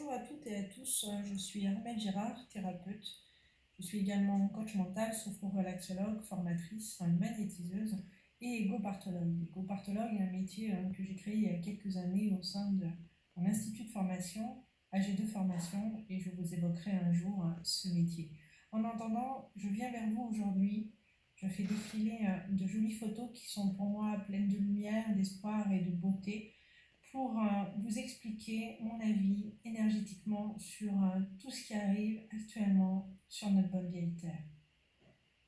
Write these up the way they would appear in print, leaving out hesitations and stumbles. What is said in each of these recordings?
Bonjour à toutes et à tous, je suis Armelle Girard, thérapeute. Je suis également coach mental, sophro-relaxologue, formatrice, magnétiseuse et égoparthologue. Égoparthologue est un métier que j'ai créé il y a quelques années au sein de mon institut de formation, AG2 Formation, et je vous évoquerai un jour ce métier. En attendant, je viens vers vous aujourd'hui. Je fais défiler de jolies photos qui sont pour moi pleines de lumière, d'espoir et de beauté, pour vous expliquer mon avis énergétiquement sur tout ce qui arrive actuellement sur notre bonne vieille Terre.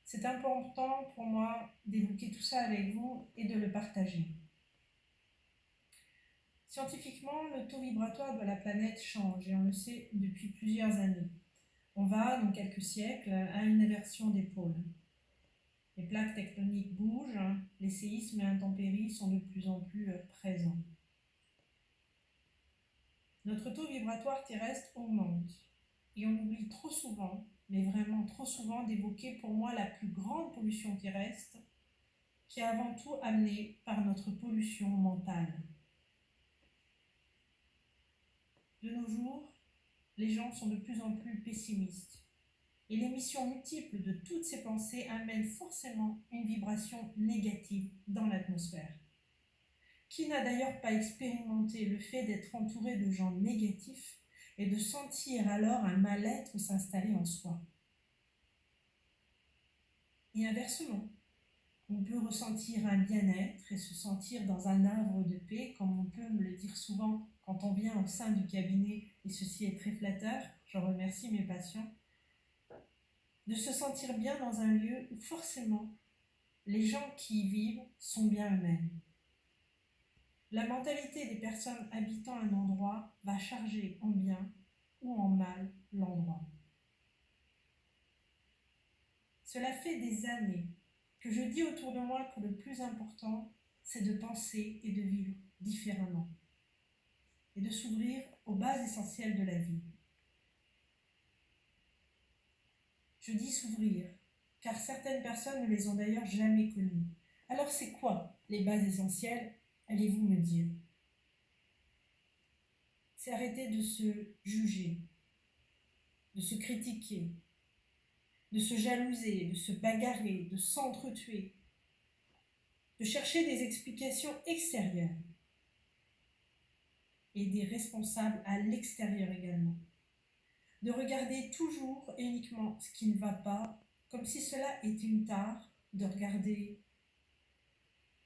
C'est important pour moi d'évoquer tout ça avec vous et de le partager. Scientifiquement, le taux vibratoire de la planète change et on le sait depuis plusieurs années. On va, dans quelques siècles, à une inversion des pôles. Les plaques tectoniques bougent, les séismes et intempéries sont de plus en plus présents. Notre taux vibratoire terrestre augmente et on oublie trop souvent, mais vraiment trop souvent, d'évoquer pour moi la plus grande pollution terrestre qui est avant tout amenée par notre pollution mentale. De nos jours, les gens sont de plus en plus pessimistes et l'émission multiple de toutes ces pensées amène forcément une vibration négative dans l'atmosphère. Qui n'a d'ailleurs pas expérimenté le fait d'être entouré de gens négatifs et de sentir alors un mal-être s'installer en soi? Et inversement, on peut ressentir un bien-être et se sentir dans un havre de paix, comme on peut me le dire souvent quand on vient au sein du cabinet, et ceci est très flatteur, je remercie mes patients, de se sentir bien dans un lieu où forcément les gens qui y vivent sont bien eux-mêmes. La mentalité des personnes habitant un endroit va charger en bien ou en mal l'endroit. Cela fait des années que je dis autour de moi que le plus important, c'est de penser et de vivre différemment et de s'ouvrir aux bases essentielles de la vie. Je dis s'ouvrir, car certaines personnes ne les ont d'ailleurs jamais connues. Alors c'est quoi les bases essentielles, allez-vous me dire? C'est arrêter de se juger, de se critiquer, de se jalouser, de se bagarrer, de s'entretuer, de chercher des explications extérieures et des responsables à l'extérieur également, de regarder toujours et uniquement ce qui ne va pas, comme si cela était une tare, de regarder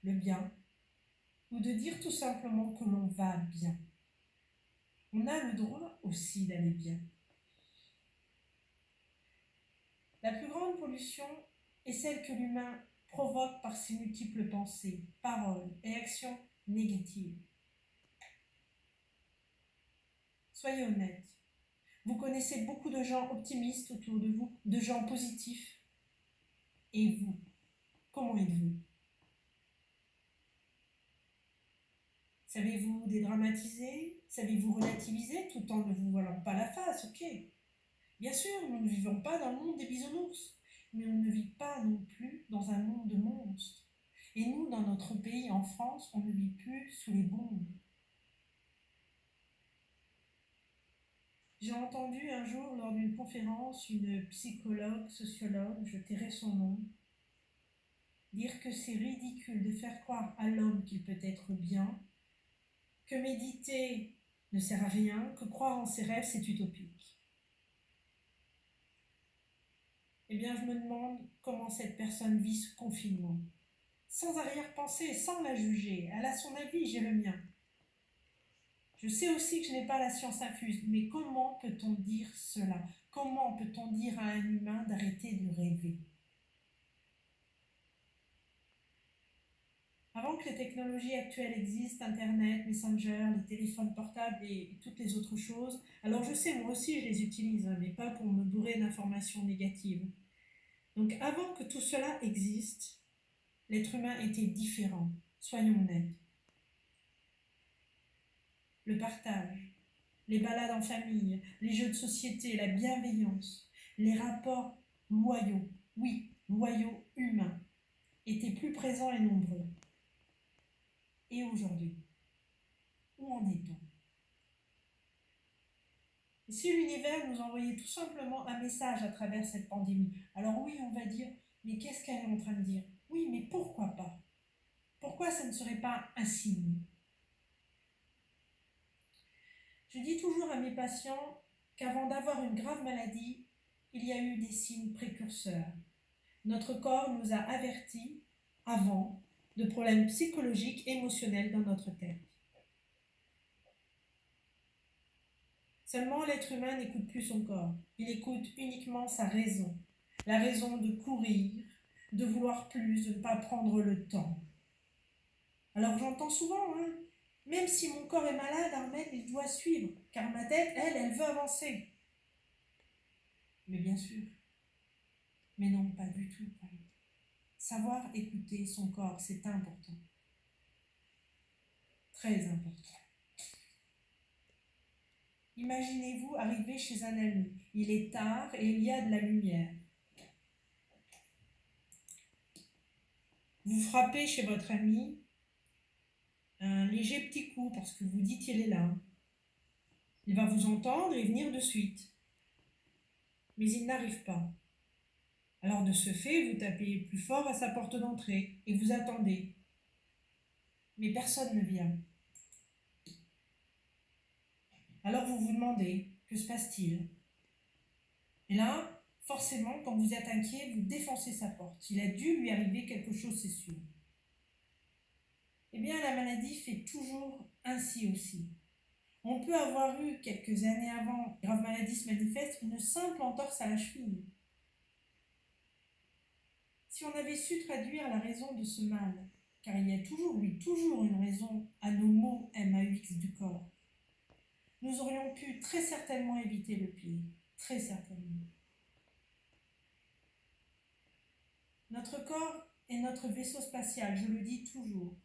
le bien, ou de dire tout simplement que l'on va bien. On a le droit aussi d'aller bien. La plus grande pollution est celle que l'humain provoque par ses multiples pensées, paroles et actions négatives. Soyez honnêtes. Vous connaissez beaucoup de gens optimistes autour de vous, de gens positifs. Et vous, comment êtes-vous? Savez-vous dédramatiser? Savez-vous relativiser tout en ne vous voilant pas la face? Ok. Bien sûr, nous ne vivons pas dans le monde des bisounours, mais on ne vit pas non plus dans un monde de monstres. Et nous, dans notre pays, en France, on ne vit plus sous les bombes. J'ai entendu un jour, lors d'une conférence, une psychologue, sociologue, je tairai son nom, dire que c'est ridicule de faire croire à l'homme qu'il peut être bien, que méditer ne sert à rien, que croire en ses rêves, c'est utopique. Eh bien, je me demande comment cette personne vit ce confinement. Sans arrière-pensée, sans la juger. Elle a son avis, j'ai le mien. Je sais aussi que je n'ai pas la science infuse, mais comment peut-on dire cela? Comment peut-on dire à un humain d'arrêter de rêver? Avant que les technologies actuelles existent, Internet, Messenger, les téléphones portables et toutes les autres choses, alors je sais, moi aussi je les utilise, mais pas pour me bourrer d'informations négatives. Donc avant que tout cela existe, l'être humain était différent, soyons honnêtes. Le partage, les balades en famille, les jeux de société, la bienveillance, les rapports loyaux, oui, loyaux humains, étaient plus présents et nombreux. Et aujourd'hui, où en est-on? Et si l'univers nous envoyait tout simplement un message à travers cette pandémie? Alors oui, on va dire, mais qu'est-ce qu'elle est en train de dire? Oui, mais pourquoi pas? Pourquoi ça ne serait pas un signe? Je dis toujours à mes patients qu'avant d'avoir une grave maladie, il y a eu des signes précurseurs. Notre corps nous a avertis avant de problèmes psychologiques, émotionnels dans notre tête. Seulement, l'être humain n'écoute plus son corps. Il écoute uniquement sa raison. La raison de courir, de vouloir plus, de ne pas prendre le temps. Alors j'entends souvent, même si mon corps est malade, Armel, il doit suivre, car ma tête, elle veut avancer. Mais bien sûr. Mais non, pas du tout. Savoir écouter son corps, c'est important. Très important. Imaginez-vous arriver chez un ami. Il est tard et il y a de la lumière. Vous frappez chez votre ami un léger petit coup parce que vous dites qu'il est là. Il va vous entendre et venir de suite. Mais il n'arrive pas. Alors de ce fait, vous tapez plus fort à sa porte d'entrée et vous attendez. Mais personne ne vient. Alors vous vous demandez, que se passe-t-il? Et là, forcément, quand vous êtes inquiet, vous défoncez sa porte. Il a dû lui arriver quelque chose, c'est sûr. Eh bien, la maladie fait toujours ainsi aussi. On peut avoir eu, quelques années avant, une grave maladie se manifeste, une simple entorse à la cheville. Si on avait su traduire la raison de ce mal, car il y a toujours, oui, toujours une raison à nos mots MAUX du corps, nous aurions pu très certainement éviter le pire, très certainement. Notre corps est notre vaisseau spatial, je le dis toujours,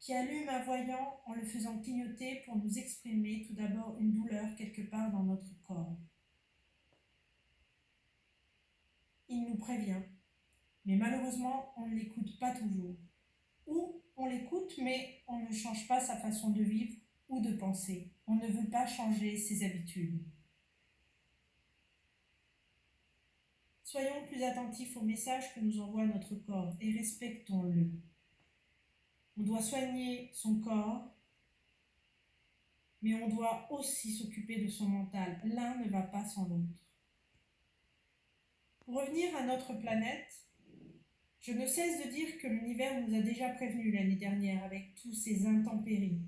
qui allume un voyant en le faisant clignoter pour nous exprimer tout d'abord une douleur quelque part dans notre corps. Il nous prévient, mais malheureusement, on ne l'écoute pas toujours. Ou on l'écoute, mais on ne change pas sa façon de vivre ou de penser. On ne veut pas changer ses habitudes. Soyons plus attentifs aux messages que nous envoie notre corps et respectons-le. On doit soigner son corps, mais on doit aussi s'occuper de son mental. L'un ne va pas sans l'autre. Pour revenir à notre planète, je ne cesse de dire que l'univers nous a déjà prévenus l'année dernière avec tous ces intempéries,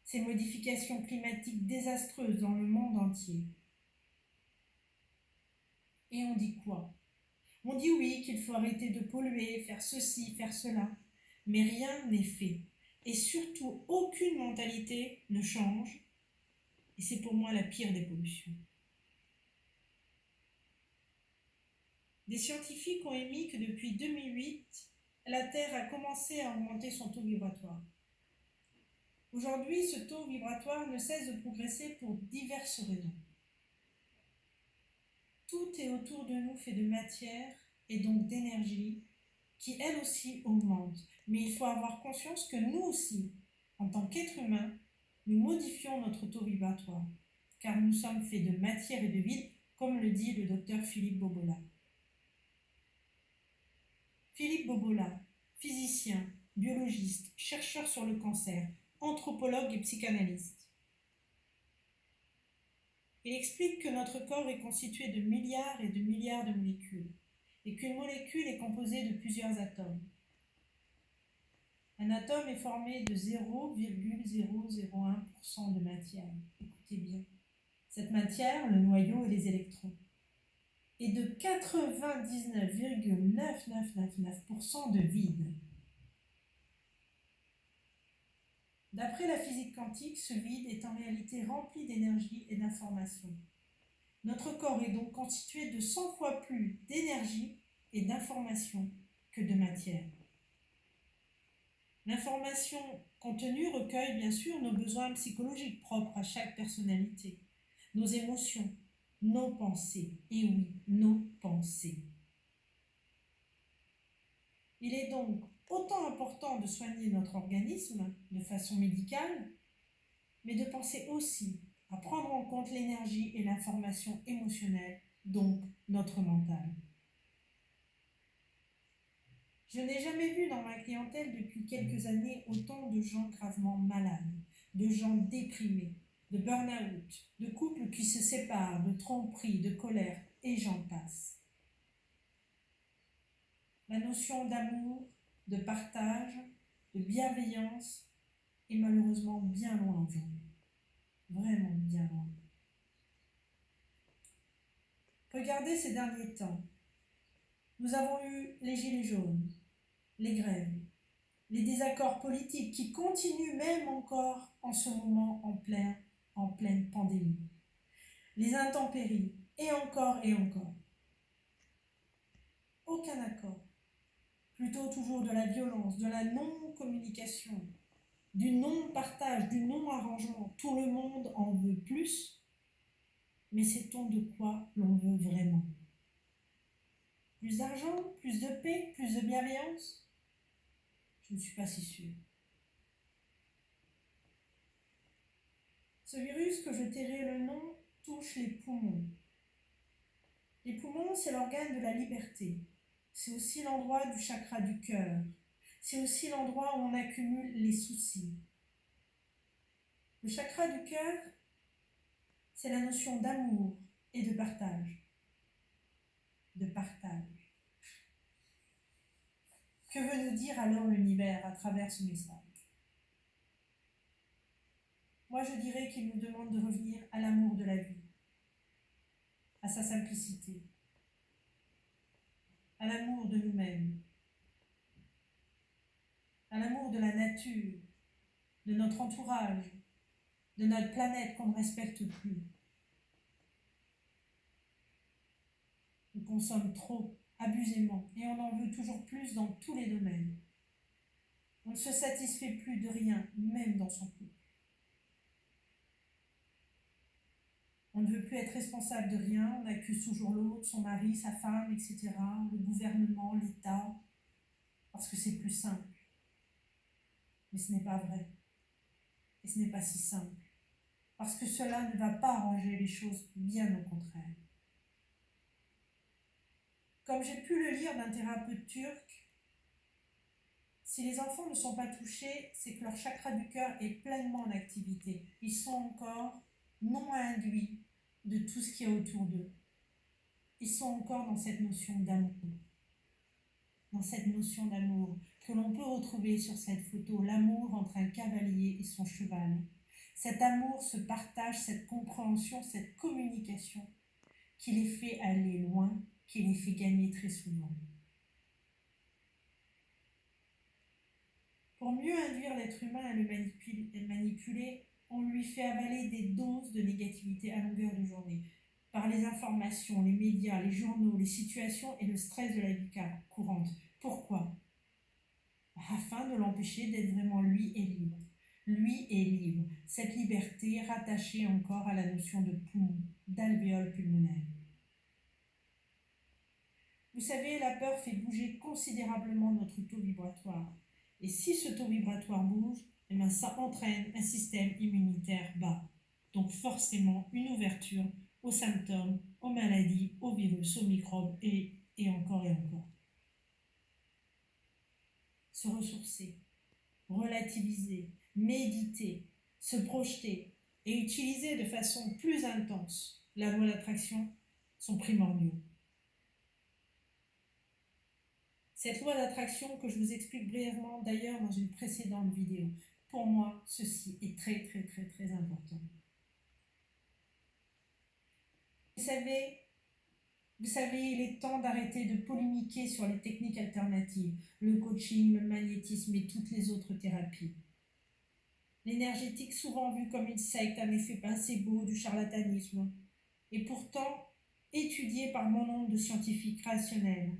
ces modifications climatiques désastreuses dans le monde entier. Et on dit quoi? On dit oui, qu'il faut arrêter de polluer, faire ceci, faire cela, mais rien n'est fait. Et surtout, aucune mentalité ne change, et c'est pour moi la pire des pollutions. Des scientifiques ont émis que depuis 2008, la Terre a commencé à augmenter son taux vibratoire. Aujourd'hui, ce taux vibratoire ne cesse de progresser pour diverses raisons. Tout est autour de nous fait de matière et donc d'énergie qui, elle aussi, augmente. Mais il faut avoir conscience que nous aussi, en tant qu'êtres humains, nous modifions notre taux vibratoire, car nous sommes faits de matière et de vide, comme le dit le docteur Philippe Bobola. Philippe Bobola, physicien, biologiste, chercheur sur le cancer, anthropologue et psychanalyste. Il explique que notre corps est constitué de milliards et de milliards de molécules, et qu'une molécule est composée de plusieurs atomes. Un atome est formé de 0,001% de matière. Écoutez bien. Cette matière, le noyau et les électrons, et de 99,9999% de vide. D'après la physique quantique, ce vide est en réalité rempli d'énergie et d'information. Notre corps est donc constitué de 100 fois plus d'énergie et d'information que de matière. L'information contenue recueille bien sûr nos besoins psychologiques propres à chaque personnalité, nos émotions, nos pensées, et oui, nos pensées. Il est donc autant important de soigner notre organisme de façon médicale, mais de penser aussi à prendre en compte l'énergie et l'information émotionnelle, donc notre mental. Je n'ai jamais vu dans ma clientèle depuis quelques années autant de gens gravement malades, de gens déprimés, de burn-out, de couples qui se séparent, de tromperies, de colère, et j'en passe. La notion d'amour, de partage, de bienveillance est malheureusement bien loin aujourd'hui. Vraiment bien loin. Regardez ces derniers temps. Nous avons eu les gilets jaunes, les grèves, les désaccords politiques qui continuent même encore en ce moment en pleine pandémie, les intempéries, et encore et encore. Aucun accord, plutôt toujours de la violence, de la non-communication, du non-partage, du non-arrangement. Tout le monde en veut plus, mais sait-on de quoi l'on veut vraiment? Plus d'argent, plus de paix, plus de bienveillance? Je ne suis pas si sûre. Ce virus que je tairai le nom touche les poumons. Les poumons, c'est l'organe de la liberté. C'est aussi l'endroit du chakra du cœur. C'est aussi l'endroit où on accumule les soucis. Le chakra du cœur, c'est la notion d'amour et de partage. De partage. Que veut nous dire alors l'univers à travers ce message? Moi, je dirais qu'il nous demande de revenir à l'amour de la vie, à sa simplicité, à l'amour de nous-mêmes, à l'amour de la nature, de notre entourage, de notre planète qu'on ne respecte plus. On consomme trop, abusément, et on en veut toujours plus dans tous les domaines. On ne se satisfait plus de rien, même dans son couple. On ne veut plus être responsable de rien, on accuse toujours l'autre, son mari, sa femme, etc., le gouvernement, l'État, parce que c'est plus simple. Mais ce n'est pas vrai. Et ce n'est pas si simple. Parce que cela ne va pas arranger les choses, bien au contraire. Comme j'ai pu le lire d'un thérapeute turc, si les enfants ne sont pas touchés, c'est que leur chakra du cœur est pleinement en activité. Ils sont encore non induits de tout ce qui est autour d'eux. Ils sont encore dans cette notion d'amour. Dans cette notion d'amour que l'on peut retrouver sur cette photo, l'amour entre un cavalier et son cheval. Cet amour se partage, cette compréhension, cette communication qui les fait aller loin, qui les fait gagner très souvent. Pour mieux induire l'être humain à le manipuler, on lui fait avaler des doses de négativité à longueur de journée, par les informations, les médias, les journaux, les situations et le stress de la vie courante. Pourquoi? Afin de l'empêcher d'être vraiment lui et libre. Lui est libre, cette liberté rattachée encore à la notion de poumon, d'alvéole pulmonaire. Vous savez, la peur fait bouger considérablement notre taux vibratoire. Et si ce taux vibratoire bouge, eh bien, ça entraîne un système immunitaire bas. Donc forcément une ouverture aux symptômes, aux maladies, aux virus, aux microbes et encore et encore. Se ressourcer, relativiser, méditer, se projeter et utiliser de façon plus intense la loi d'attraction sont primordiaux. Cette loi d'attraction que je vous explique brièvement d'ailleurs dans une précédente vidéo, pour moi, ceci est très très très très important. Vous savez, il est temps d'arrêter de polémiquer sur les techniques alternatives, le coaching, le magnétisme et toutes les autres thérapies. L'énergétique, souvent vue comme une secte, un effet placebo, du charlatanisme, et pourtant étudiée par bon nombre de scientifiques rationnels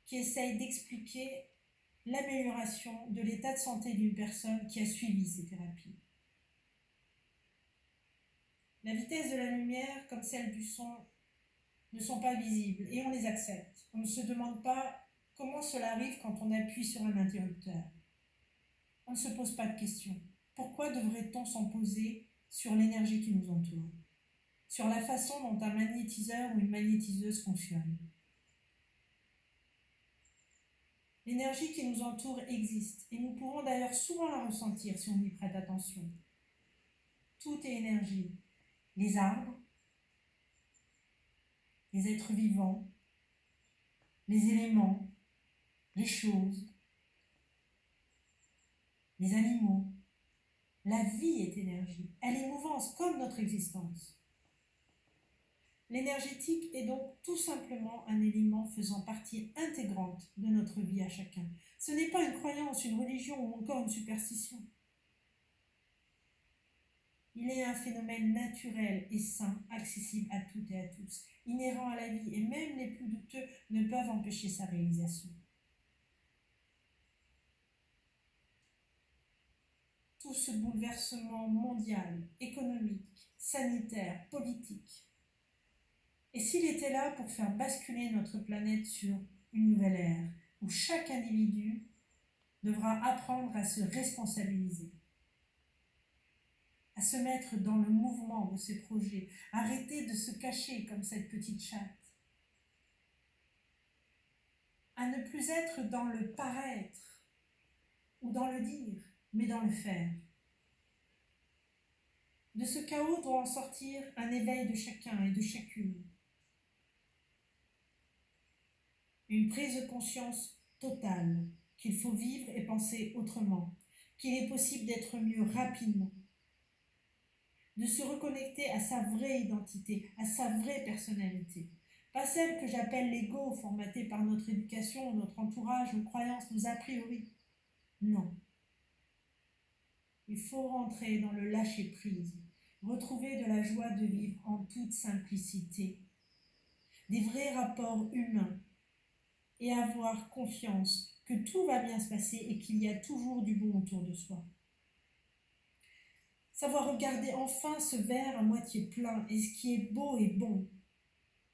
qui essayent d'expliquer l'amélioration de l'état de santé d'une personne qui a suivi ces thérapies. La vitesse de la lumière, comme celle du son, ne sont pas visibles et on les accepte. On ne se demande pas comment cela arrive quand on appuie sur un interrupteur. On ne se pose pas de questions. Pourquoi devrait-on s'en poser sur l'énergie qui nous entoure, sur la façon dont un magnétiseur ou une magnétiseuse fonctionne. L'énergie qui nous entoure existe et nous pouvons d'ailleurs souvent la ressentir si on y prête attention. Tout est énergie. Les arbres, les êtres vivants, les éléments, les choses, les animaux. La vie est énergie. Elle est mouvance comme notre existence. L'énergétique est donc tout simplement un élément faisant partie intégrante de notre vie à chacun. Ce n'est pas une croyance, une religion ou encore une superstition. Il est un phénomène naturel et sain, accessible à toutes et à tous, inhérent à la vie, et même les plus douteux ne peuvent empêcher sa réalisation. Tout ce bouleversement mondial, économique, sanitaire, politique, et s'il était là pour faire basculer notre planète sur une nouvelle ère, où chaque individu devra apprendre à se responsabiliser, à se mettre dans le mouvement de ses projets, arrêter de se cacher comme cette petite chatte, à ne plus être dans le paraître ou dans le dire, mais dans le faire. De ce chaos doit en sortir un éveil de chacun et de chacune. Une prise de conscience totale qu'il faut vivre et penser autrement, qu'il est possible d'être mieux rapidement, de se reconnecter à sa vraie identité, à sa vraie personnalité. Pas celle que j'appelle l'ego, formaté par notre éducation, notre entourage, nos croyances, nos a priori. Non. Il faut rentrer dans le lâcher-prise, retrouver de la joie de vivre en toute simplicité, des vrais rapports humains, et avoir confiance que tout va bien se passer et qu'il y a toujours du bon autour de soi. Savoir regarder enfin ce verre à moitié plein et ce qui est beau et bon,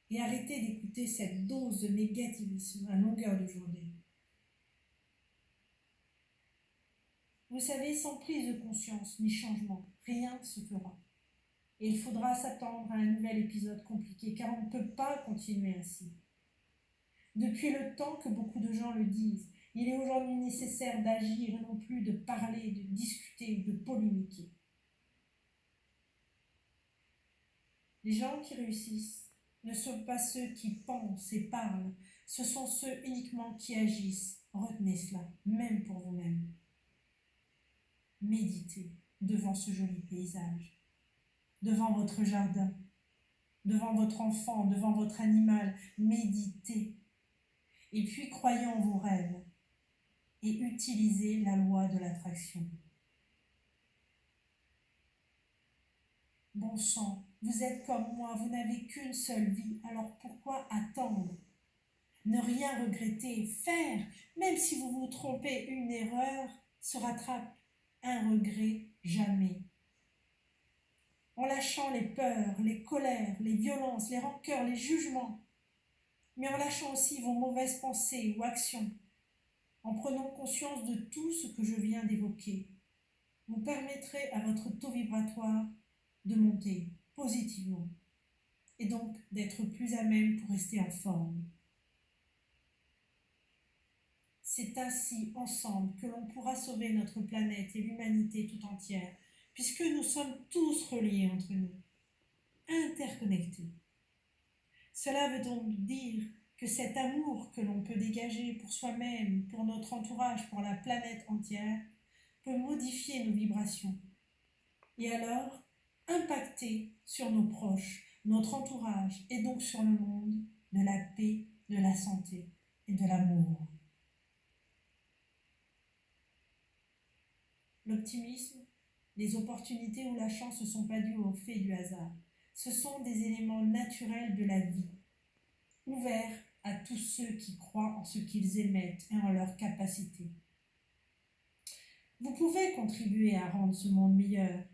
et arrêter d'écouter cette dose de négativisme à longueur de journée. Vous savez, sans prise de conscience ni changement, rien ne se fera. Et il faudra s'attendre à un nouvel épisode compliqué, car on ne peut pas continuer ainsi. Depuis le temps que beaucoup de gens le disent, il est aujourd'hui nécessaire d'agir et non plus de parler, de discuter, de polémiquer. Les gens qui réussissent ne sont pas ceux qui pensent et parlent, ce sont ceux uniquement qui agissent. Retenez cela, même pour vous-même. Méditez devant ce joli paysage, devant votre jardin, devant votre enfant, devant votre animal. Méditez. Et puis croyez en vos rêves et utilisez la loi de l'attraction. Bon sang, vous êtes comme moi, vous n'avez qu'une seule vie, alors pourquoi attendre? Ne rien regretter, faire, même si vous vous trompez, une erreur se rattrape, un regret jamais. En lâchant les peurs, les colères, les violences, les rancœurs, les jugements, mais en lâchant aussi vos mauvaises pensées ou actions, en prenant conscience de tout ce que je viens d'évoquer, vous permettrez à votre taux vibratoire de monter positivement et donc d'être plus à même pour rester en forme. C'est ainsi ensemble que l'on pourra sauver notre planète et l'humanité tout entière, puisque nous sommes tous reliés entre nous, interconnectés. Cela veut donc dire que cet amour que l'on peut dégager pour soi-même, pour notre entourage, pour la planète entière, peut modifier nos vibrations et alors impacter sur nos proches, notre entourage et donc sur le monde de la paix, de la santé et de l'amour. L'optimisme, les opportunités ou la chance ne sont pas dues au fait du hasard. Ce sont des éléments naturels de la vie, ouverts à tous ceux qui croient en ce qu'ils émettent et en leurs capacités. Vous pouvez contribuer à rendre ce monde meilleur,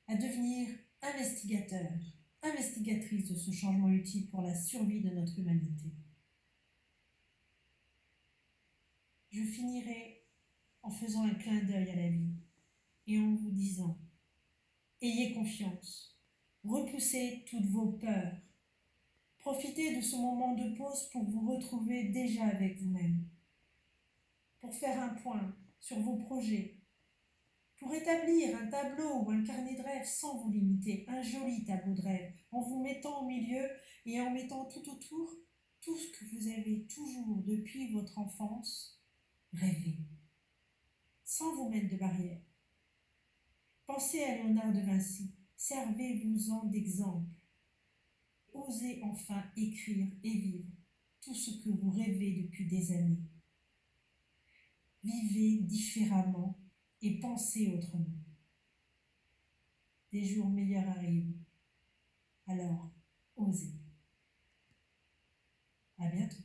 à devenir investigateur, investigatrice de ce changement utile pour la survie de notre humanité. Je finirai en faisant un clin d'œil à la vie et en vous disant Ayez confiance. Repoussez toutes vos peurs. Profitez de ce moment de pause pour vous retrouver déjà avec vous-même, pour faire un point sur vos projets, pour établir un tableau ou un carnet de rêve sans vous limiter, un joli tableau de rêve, en vous mettant au milieu et en mettant tout autour tout ce que vous avez toujours depuis votre enfance rêvé, sans vous mettre de barrière. Pensez à Léonard de Vinci, servez-vous-en d'exemple. Osez enfin écrire et vivre tout ce que vous rêvez depuis des années. Vivez différemment et pensez autrement. Des jours meilleurs arrivent, alors osez. À bientôt.